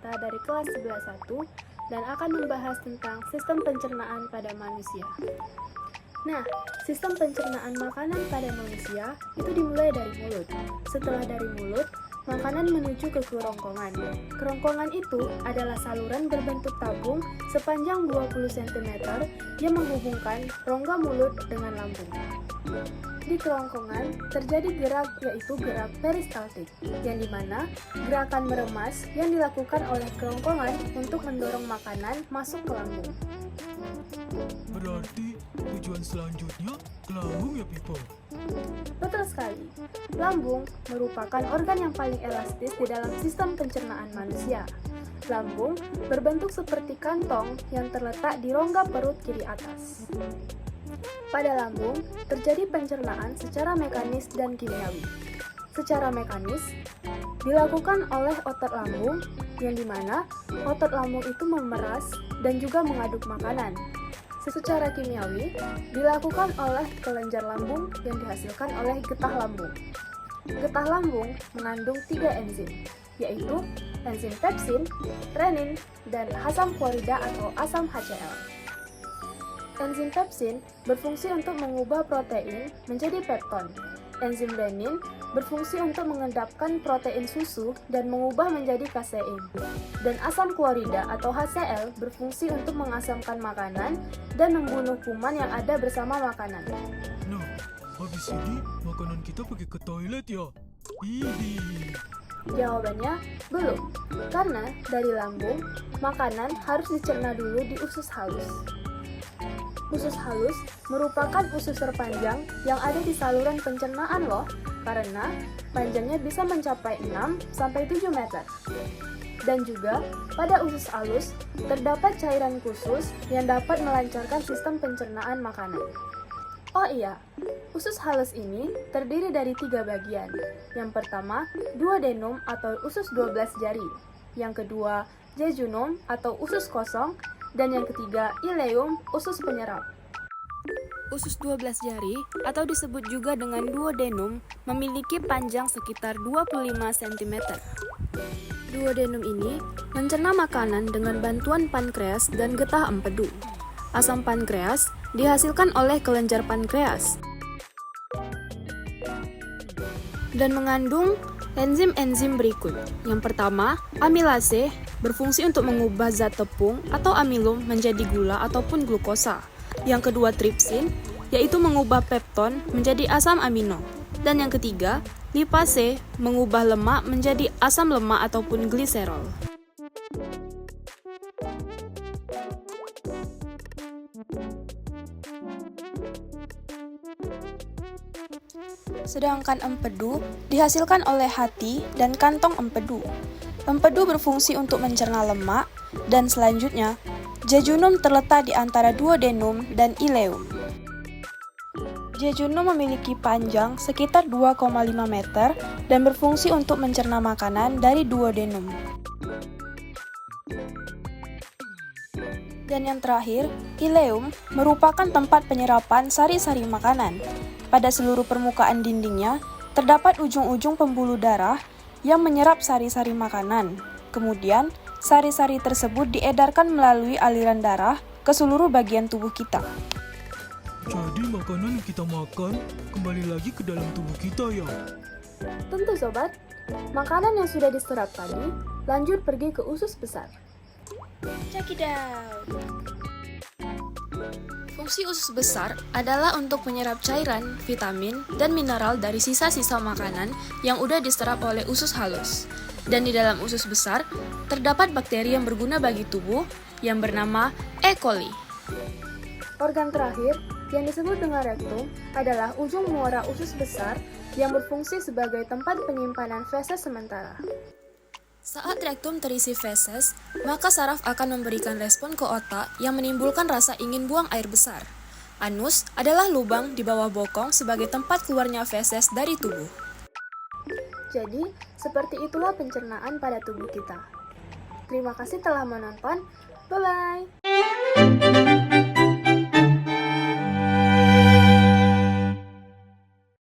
kita dari kelas 11.1 dan akan membahas tentang sistem pencernaan pada manusia. Nah, sistem pencernaan makanan pada manusia itu dimulai dari mulut. Setelah dari mulut, makanan menuju ke kerongkongan. Kerongkongan itu adalah saluran berbentuk tabung sepanjang 20 cm yang menghubungkan rongga mulut dengan lambung. Di kerongkongan terjadi gerak yaitu gerak peristaltik, yang dimana gerakan meremas yang dilakukan oleh kerongkongan untuk mendorong makanan masuk ke lambung. Berarti tujuan selanjutnya ke lambung ya, Pipo? Betul sekali. Lambung merupakan organ yang paling elastis di dalam sistem pencernaan manusia. Lambung berbentuk seperti kantong yang terletak di rongga perut kiri atas. Pada lambung, terjadi pencernaan secara mekanis dan kimiawi. Secara mekanis, dilakukan oleh otot lambung, yang dimana otot lambung itu memeras dan juga mengaduk makanan. Secara kimiawi, dilakukan oleh kelenjar lambung yang dihasilkan oleh getah lambung. Getah lambung mengandung 3 enzim, yaitu enzim pepsin, renin, dan asam klorida atau asam HCl. Enzim pepsin berfungsi untuk mengubah protein menjadi pepton. Enzim renin berfungsi untuk mengendapkan protein susu dan mengubah menjadi kasein. Dan asam klorida atau HCl berfungsi untuk mengasamkan makanan dan membunuh kuman yang ada bersama makanan. Nah, habis ini makanan kita pergi ke toilet ya? Hihi. Jawabannya belum, karena dari lambung, makanan harus dicerna dulu di usus halus. Usus halus merupakan usus terpanjang yang ada di saluran pencernaan loh, karena panjangnya bisa mencapai 6-7 meter. Dan juga pada usus halus terdapat cairan khusus yang dapat melancarkan sistem pencernaan makanan. Oh iya, usus halus ini terdiri dari 3 bagian. Yang pertama, duodenum atau usus 12 jari. Yang kedua, jejunum atau usus kosong. Dan yang ketiga, ileum, usus penyerap. Usus 12 jari, atau disebut juga dengan duodenum, memiliki panjang sekitar 25 cm. Duodenum ini mencerna makanan dengan bantuan pankreas dan getah empedu. Asam pankreas dihasilkan oleh kelenjar pankreas dan mengandung enzim-enzim berikut. Yang pertama, amilase berfungsi untuk mengubah zat tepung atau amilum menjadi gula ataupun glukosa. Yang kedua, tripsin, yaitu mengubah pepton menjadi asam amino. Dan yang ketiga, lipase mengubah lemak menjadi asam lemak ataupun gliserol. Sedangkan empedu dihasilkan oleh hati dan kantong empedu. Empedu berfungsi untuk mencerna lemak, dan selanjutnya, jejunum terletak di antara duodenum dan ileum. Jejunum memiliki panjang sekitar 2,5 meter dan berfungsi untuk mencerna makanan dari duodenum. Dan yang terakhir, ileum merupakan tempat penyerapan sari-sari makanan. Pada seluruh permukaan dindingnya, terdapat ujung-ujung pembuluh darah yang menyerap sari-sari makanan. Kemudian, sari-sari tersebut diedarkan melalui aliran darah ke seluruh bagian tubuh kita. Jadi makanan yang kita makan kembali lagi ke dalam tubuh kita ya? Tentu sobat, makanan yang sudah diserap tadi lanjut pergi ke usus besar. Check it out! Fungsi usus besar adalah untuk menyerap cairan, vitamin, dan mineral dari sisa-sisa makanan yang udah diserap oleh usus halus. Dan di dalam usus besar, terdapat bakteri yang berguna bagi tubuh yang bernama E. coli. Organ terakhir yang disebut dengan rektum adalah ujung muara usus besar yang berfungsi sebagai tempat penyimpanan feses sementara. Saat rektum terisi feses, maka saraf akan memberikan respon ke otak yang menimbulkan rasa ingin buang air besar. Anus adalah lubang di bawah bokong sebagai tempat keluarnya feses dari tubuh. Jadi, seperti itulah pencernaan pada tubuh kita. Terima kasih telah menonton. Bye.